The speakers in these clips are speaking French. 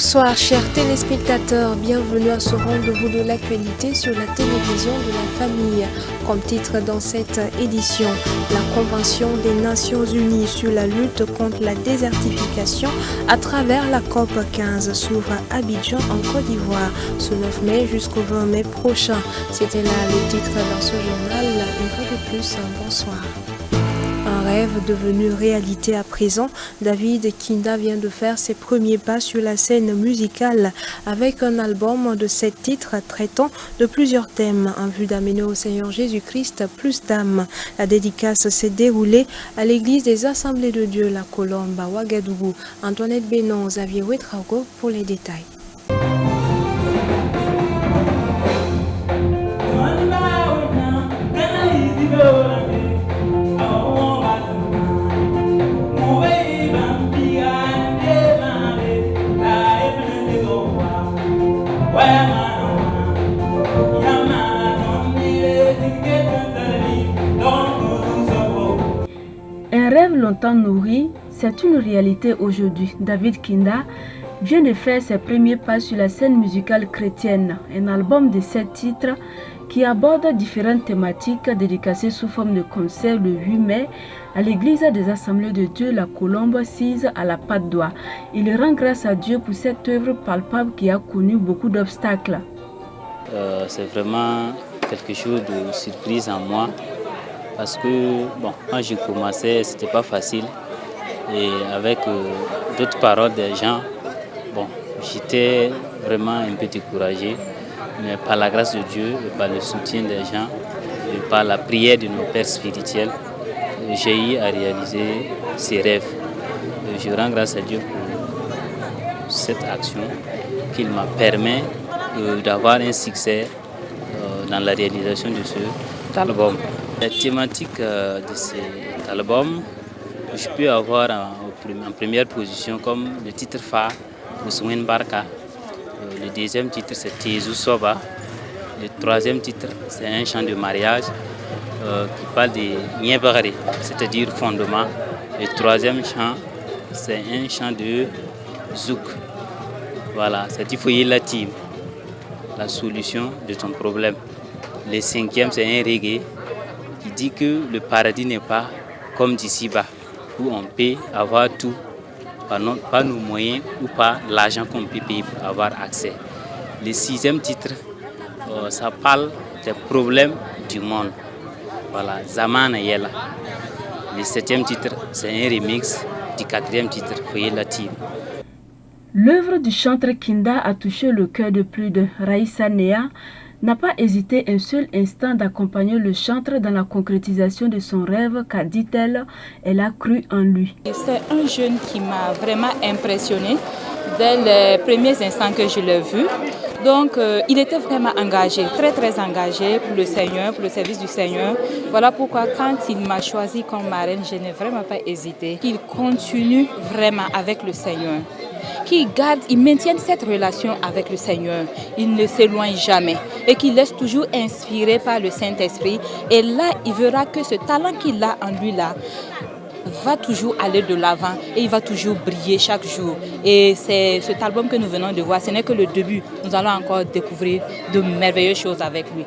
Bonsoir chers téléspectateurs, bienvenue à ce rendez-vous de l'actualité sur la télévision de la famille. Comme titre dans cette édition, la Convention des Nations Unies sur la lutte contre la désertification à travers la COP 15 s'ouvre à Abidjan en Côte d'Ivoire ce 9 mai jusqu'au 20 mai prochain. C'était là le titre dans ce journal. Une fois de plus, bonsoir. Un rêve devenu réalité à présent, David Kinda vient de faire ses premiers pas sur la scène musicale avec un album de 7 titres traitant de plusieurs thèmes en vue d'amener au Seigneur Jésus-Christ plus d'âmes. La dédicace s'est déroulée à l'église des Assemblées de Dieu, la Colombe à Ouagadougou. Antoinette Bénon, Xavier Ouetrago pour les détails. Un rêve longtemps nourri, c'est une réalité aujourd'hui. David Kinda vient de faire ses premiers pas sur la scène musicale chrétienne, un album de 7 titres qui aborde différentes thématiques dédicacées sous forme de concert le 8 mai à l'église des Assemblées de Dieu, la Colombe, sise à la Patte d'Oie. Il rend grâce à Dieu pour cette œuvre palpable qui a connu beaucoup d'obstacles. C'est vraiment quelque chose de surprise en moi parce que quand j'ai commencé, c'était pas facile et avec d'autres paroles des gens, j'étais vraiment un peu découragé, mais par la grâce de Dieu, et par le soutien des gens, et par la prière de nos pères spirituels, j'ai eu à réaliser ces rêves. Je rends grâce à Dieu pour cette action qu'il m'a permis d'avoir un succès dans la réalisation de cet album. La thématique de cet album, je peux avoir en première position comme le titre phare, Ousmane Barka. Le deuxième titre, c'est Tézou Soba. Le troisième titre, c'est un chant de mariage qui parle de Niébagari, c'est-à-dire fondement. Le troisième chant, c'est un chant de Zouk. Voilà, c'est Ifoye Latim, la solution de ton problème. Le cinquième, c'est un reggae qui dit que le paradis n'est pas comme d'ici-bas, où on peut avoir tout, pas nos moyens ou pas l'argent qu'on peut payer pour avoir accès. Le sixième titre, ça parle des problèmes du monde. Voilà, Zamana Yela. Le septième titre, c'est un remix du quatrième titre, Foye Latim. L'œuvre du chanteur Kinda a touché le cœur de plus de Raïssa Néa, n'a pas hésité un seul instant d'accompagner le chanteur dans la concrétisation de son rêve car, dit-elle, elle a cru en lui. C'est un jeune qui m'a vraiment impressionnée dès les premiers instants que je l'ai vu. Donc il était vraiment engagé, très très engagé pour le Seigneur, pour le service du Seigneur. Voilà pourquoi quand il m'a choisi comme marraine, je n'ai vraiment pas hésité. Il continue vraiment avec le Seigneur. Il maintienne cette relation avec le Seigneur, il ne s'éloigne jamais et qu'il laisse toujours inspiré par le Saint-Esprit. Et là, il verra que ce talent qu'il a en lui là va toujours aller de l'avant et il va toujours briller chaque jour. Et c'est cet album que nous venons de voir, ce n'est que le début. Nous allons encore découvrir de merveilleuses choses avec lui.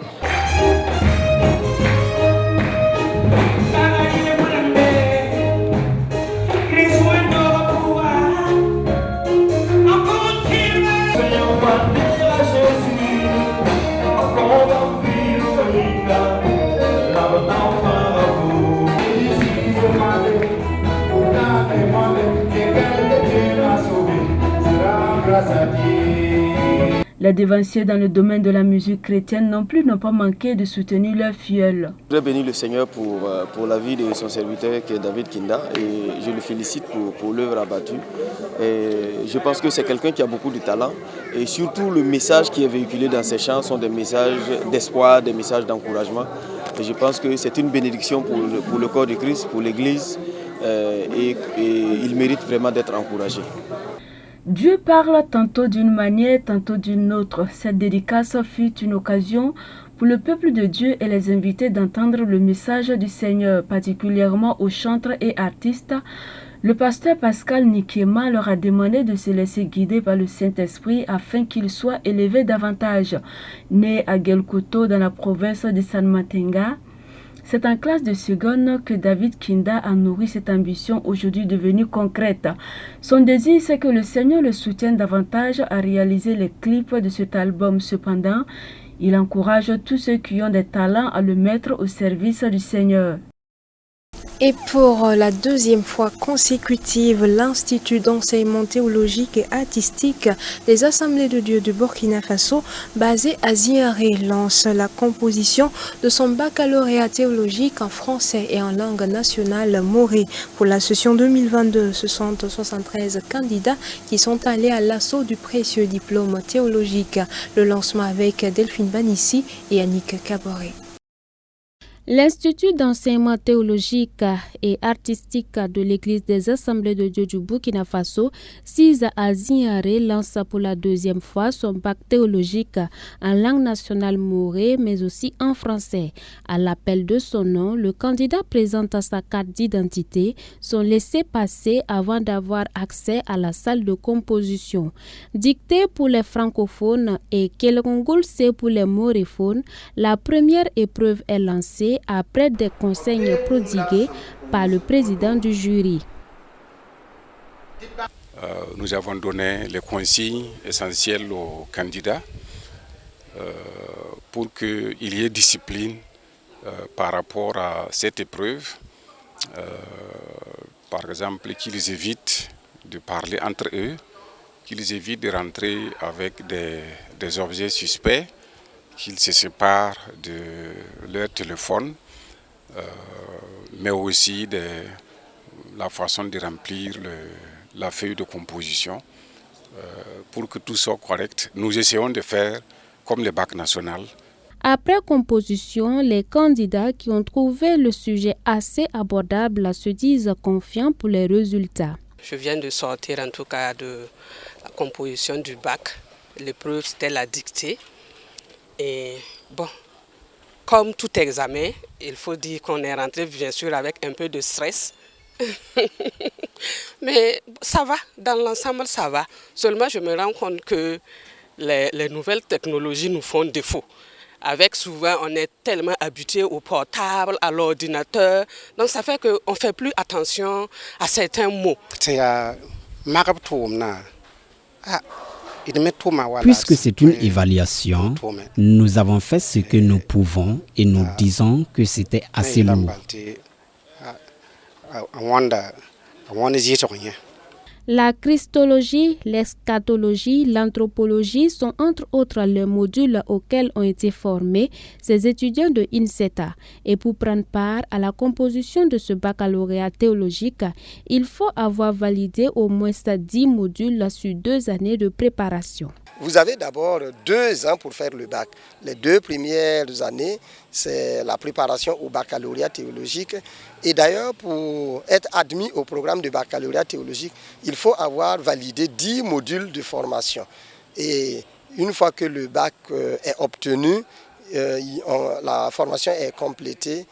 Les dévanciers dans le domaine de la musique chrétienne non plus n'ont pas manqué de soutenir leur filleul. Je voudrais bénir le Seigneur pour la vie de son serviteur qui est David Kinda et je le félicite pour l'œuvre abattue. Et je pense que c'est quelqu'un qui a beaucoup de talent et surtout le message qui est véhiculé dans ses chants sont des messages d'espoir, des messages d'encouragement. Et je pense que c'est une bénédiction pour le corps de Christ, pour l'Église et il mérite vraiment d'être encouragé. Dieu parle tantôt d'une manière, tantôt d'une autre. Cette dédicace fut une occasion pour le peuple de Dieu et les invités d'entendre le message du Seigneur, particulièrement aux chanteurs et artistes Le pasteur Pascal Nikema leur a demandé de se laisser guider par le Saint-Esprit afin qu'ils soient élevés davantage. Né à Gelkoto dans la province de San Matenga, c'est en classe de seconde que David Kinda a nourri cette ambition aujourd'hui devenue concrète. Son désir, c'est que le Seigneur le soutienne davantage à réaliser les clips de cet album. Cependant, il encourage tous ceux qui ont des talents à le mettre au service du Seigneur. Et pour la deuxième fois consécutive, l'Institut d'enseignement théologique et artistique des Assemblées de Dieu du Burkina Faso, basé à Ziaré, lance la composition de son baccalauréat théologique en français et en langue nationale morée. Pour la session 2022, ce sont 73 candidats qui sont allés à l'assaut du précieux diplôme théologique. Le lancement avec Delphine Banissi et Annick Caboret. L'Institut d'enseignement théologique et artistique de l'Église des Assemblées de Dieu du Burkina Faso, SIS à Ziaré, lance pour la deuxième fois son bac théologique en langue nationale morée, mais aussi en français. À l'appel de son nom, le candidat présente sa carte d'identité, son laissez-passer avant d'avoir accès à la salle de composition. Dictée pour les francophones et Kelgongulse pour les moréphones, la première épreuve est lancée après des conseils prodigués par le président du jury. Nous avons donné les consignes essentielles aux candidats pour qu'il y ait discipline par rapport à cette épreuve. Par exemple, qu'ils évitent de parler entre eux, qu'ils évitent de rentrer avec des objets suspects, qu'ils se séparent de leur téléphone, mais aussi de la façon de remplir la feuille de composition pour que tout soit correct. Nous essayons de faire comme le bac national. Après composition, les candidats qui ont trouvé le sujet assez abordable se disent confiants pour les résultats. Je viens de sortir en tout cas de la composition du bac. L'épreuve, c'était la dictée. Et bon, comme tout examen, il faut dire qu'on est rentré bien sûr avec un peu de stress. Mais ça va, dans l'ensemble ça va. Seulement je me rends compte que les nouvelles technologies nous font défaut. Avec souvent on est tellement habitué au portable, à l'ordinateur. Donc ça fait qu'on ne fait plus attention à certains mots. Puisque c'est une évaluation, nous avons fait ce que nous pouvons et nous disons que c'était assez lourd. La christologie, l'eschatologie, l'anthropologie sont entre autres les modules auxquels ont été formés ces étudiants de INSETA. Et pour prendre part à la composition de ce baccalauréat théologique, il faut avoir validé au moins 10 modules sur 2 années de préparation. Vous avez d'abord 2 ans pour faire le bac. Les 2 premières années, c'est la préparation au baccalauréat théologique. Et d'ailleurs, pour être admis au programme de baccalauréat théologique, il faut avoir validé 10 modules de formation. Et une fois que le bac est obtenu, la formation est complétée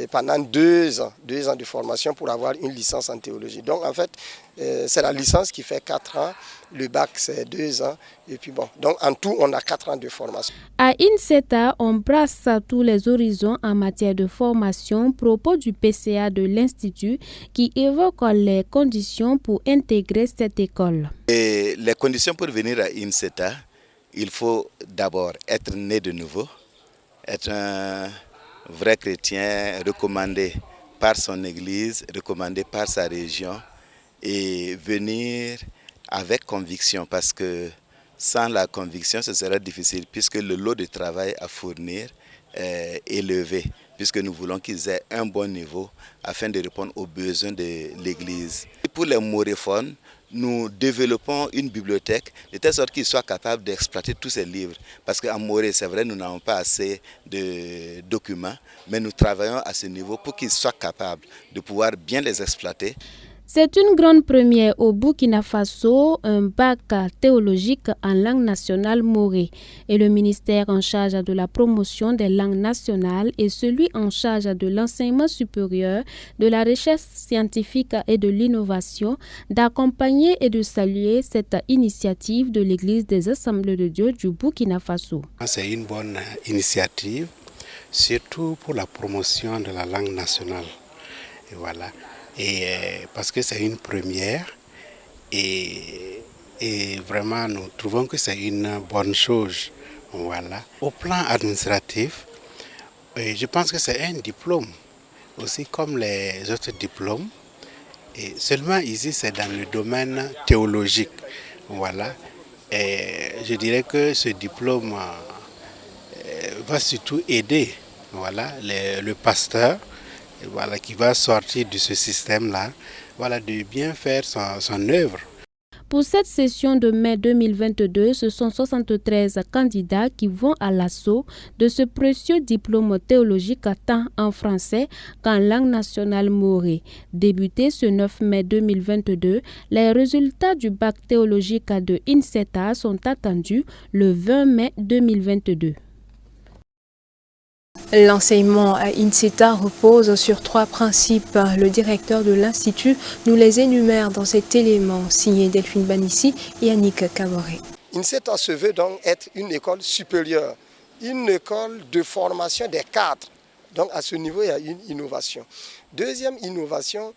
pendant 2 ans. 2 ans de formation pour avoir une licence en théologie. Donc en fait, c'est la licence qui fait 4 ans. Le bac, c'est 2 ans. Et puis bon, donc en tout, on a 4 ans de formation. À INSETA, on brasse tous les horizons en matière de formation, propos du PCA de l'Institut qui évoque les conditions pour intégrer cette école. Et les conditions pour venir à INSETA, il faut d'abord être né de nouveau, être un vrai chrétien recommandé par son église, recommandé par sa région et venir avec conviction parce que sans la conviction ce sera difficile puisque le lot de travail à fournir est élevé puisque nous voulons qu'ils aient un bon niveau afin de répondre aux besoins de l'église. Pour les moréphones, nous développons une bibliothèque de telle sorte qu'ils soient capables d'exploiter tous ces livres. Parce qu'en Morée, c'est vrai, nous n'avons pas assez de documents, mais nous travaillons à ce niveau pour qu'ils soient capables de pouvoir bien les exploiter. C'est une grande première au Burkina Faso, un bac théologique en langue nationale morée. Et le ministère en charge de la promotion des langues nationales et celui en charge de l'enseignement supérieur, de la recherche scientifique et de l'innovation d'accompagner et de saluer cette initiative de l'Église des Assemblées de Dieu du Burkina Faso. C'est une bonne initiative, surtout pour la promotion de la langue nationale. Et voilà. Et parce que c'est une première et vraiment nous trouvons que c'est une bonne chose. Voilà. Au plan administratif, je pense que c'est un diplôme, aussi comme les autres diplômes. Et seulement ici c'est dans le domaine théologique. Voilà. Et je dirais que ce diplôme va surtout aider le pasteur. Voilà, qui va sortir de ce système-là, voilà, de bien faire son œuvre. Pour cette session de mai 2022, ce sont 73 candidats qui vont à l'assaut de ce précieux diplôme théologique tant en français qu'en langue nationale morée. Débuté ce 9 mai 2022, les résultats du bac théologique de INSETA sont attendus le 20 mai 2022. L'enseignement à INSETA repose sur 3 principes. Le directeur de l'Institut nous les énumère dans cet élément, signé Delphine Banissi et Yannick Kaboré. INSETA se veut donc être une école supérieure, une école de formation des cadres. Donc à ce niveau, il y a une innovation. Deuxième innovation,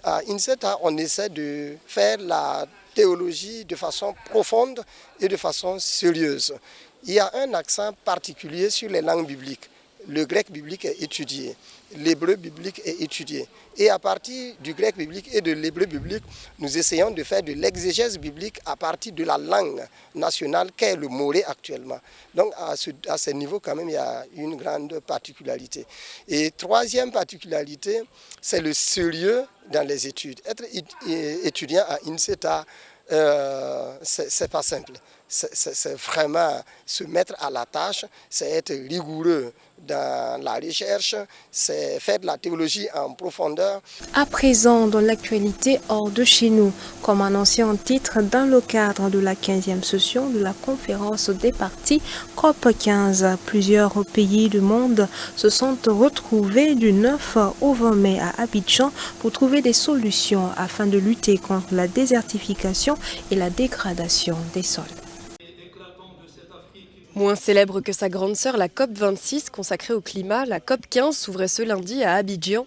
à INSETA, on essaie de faire la théologie de façon profonde et de façon sérieuse. Il y a un accent particulier sur les langues bibliques. Le grec biblique est étudié, l'hébreu biblique est étudié. Et à partir du grec biblique et de l'hébreu biblique, nous essayons de faire de l'exégèse biblique à partir de la langue nationale qu'est le moré actuellement. Donc à ce niveau, quand même, il y a une grande particularité. Et troisième particularité, c'est le sérieux dans les études. Être étudiant à INSETA, c'est pas simple. C'est vraiment se mettre à la tâche, c'est être rigoureux dans la recherche, c'est faire de la théologie en profondeur. À présent, dans l'actualité hors de chez nous, comme annoncé en titre dans le cadre de la 15e session de la conférence des partis COP15, plusieurs pays du monde se sont retrouvés du 9 au 20 mai à Abidjan pour trouver des solutions afin de lutter contre la désertification et la dégradation des sols. Moins célèbre que sa grande sœur, la COP26 consacrée au climat, la COP15 s'ouvrait ce lundi à Abidjan.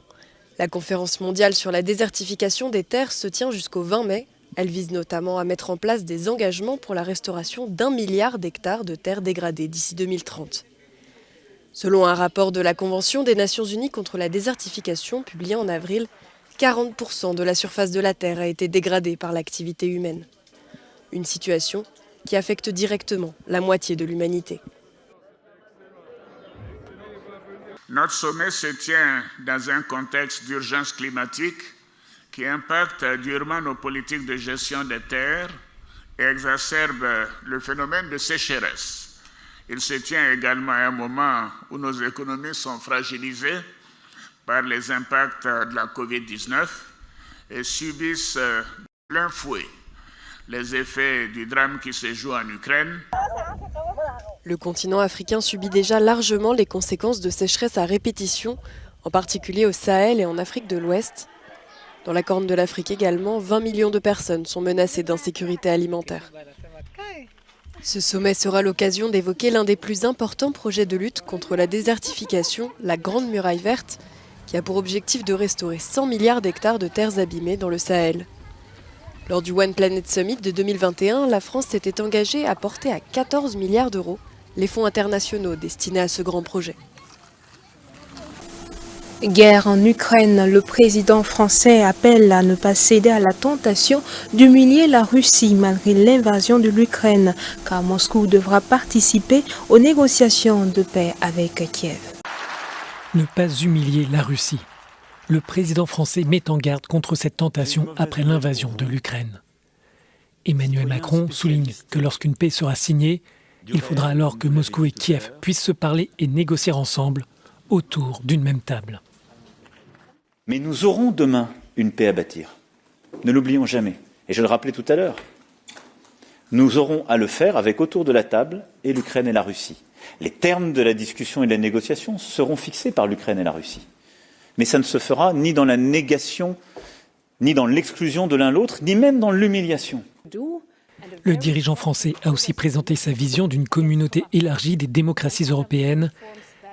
La conférence mondiale sur la désertification des terres se tient jusqu'au 20 mai. Elle vise notamment à mettre en place des engagements pour la restauration d'1 milliard d'hectares de terres dégradées d'ici 2030. Selon un rapport de la Convention des Nations Unies contre la désertification publié en avril, 40% de la surface de la Terre a été dégradée par l'activité humaine. Une situation qui affecte directement la moitié de l'humanité. Notre sommet se tient dans un contexte d'urgence climatique qui impacte durement nos politiques de gestion des terres et exacerbe le phénomène de sécheresse. Il se tient également à un moment où nos économies sont fragilisées par les impacts de la Covid-19 et subissent plein fouet les effets du drame qui se joue en Ukraine. Le continent africain subit déjà largement les conséquences de sécheresse à répétition, en particulier au Sahel et en Afrique de l'Ouest. Dans la Corne de l'Afrique également, 20 millions de personnes sont menacées d'insécurité alimentaire. Ce sommet sera l'occasion d'évoquer l'un des plus importants projets de lutte contre la désertification, la Grande Muraille Verte, qui a pour objectif de restaurer 100 milliards d'hectares de terres abîmées dans le Sahel. Lors du One Planet Summit de 2021, la France s'était engagée à porter à 14 milliards d'euros les fonds internationaux destinés à ce grand projet. Guerre en Ukraine, le président français appelle à ne pas céder à la tentation d'humilier la Russie malgré l'invasion de l'Ukraine, car Moscou devra participer aux négociations de paix avec Kiev. Ne pas humilier la Russie. Le président français met en garde contre cette tentation après l'invasion de l'Ukraine. Emmanuel Macron souligne que lorsqu'une paix sera signée, il faudra alors que Moscou et Kiev puissent se parler et négocier ensemble autour d'une même table. Mais nous aurons demain une paix à bâtir. Ne l'oublions jamais. Et je le rappelais tout à l'heure, nous aurons à le faire avec autour de la table et l'Ukraine et la Russie. Les termes de la discussion et de la négociation seront fixés par l'Ukraine et la Russie. Mais ça ne se fera ni dans la négation, ni dans l'exclusion de l'un l'autre, ni même dans l'humiliation. Le dirigeant français a aussi présenté sa vision d'une communauté élargie des démocraties européennes.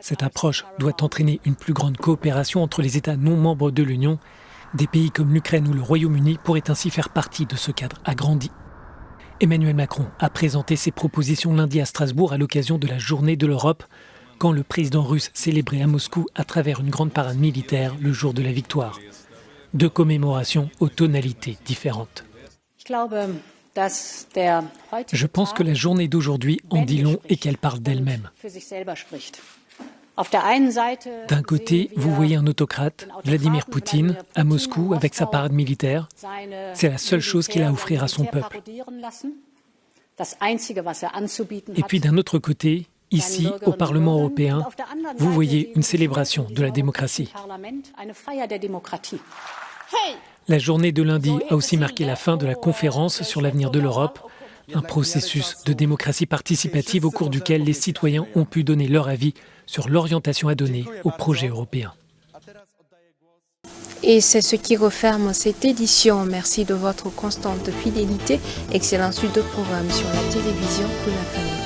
Cette approche doit entraîner une plus grande coopération entre les États non membres de l'Union. Des pays comme l'Ukraine ou le Royaume-Uni pourraient ainsi faire partie de ce cadre agrandi. Emmanuel Macron a présenté ses propositions lundi à Strasbourg à l'occasion de la Journée de l'Europe, quand le président russe célébrait à Moscou à travers une grande parade militaire le jour de la victoire. 2 commémorations aux tonalités différentes. Je pense que la journée d'aujourd'hui en dit long et qu'elle parle d'elle-même. D'un côté, vous voyez un autocrate, Vladimir Poutine, à Moscou avec sa parade militaire. C'est la seule chose qu'il a à offrir à son peuple. Et puis d'un autre côté, ici, au Parlement européen, vous voyez une célébration de la démocratie. La journée de lundi a aussi marqué la fin de la conférence sur l'avenir de l'Europe, un processus de démocratie participative au cours duquel les citoyens ont pu donner leur avis sur l'orientation à donner au projet européen. Et c'est ce qui referme cette édition. Merci de votre constante fidélité. Excellente suite de programmes sur la télévision de la famille.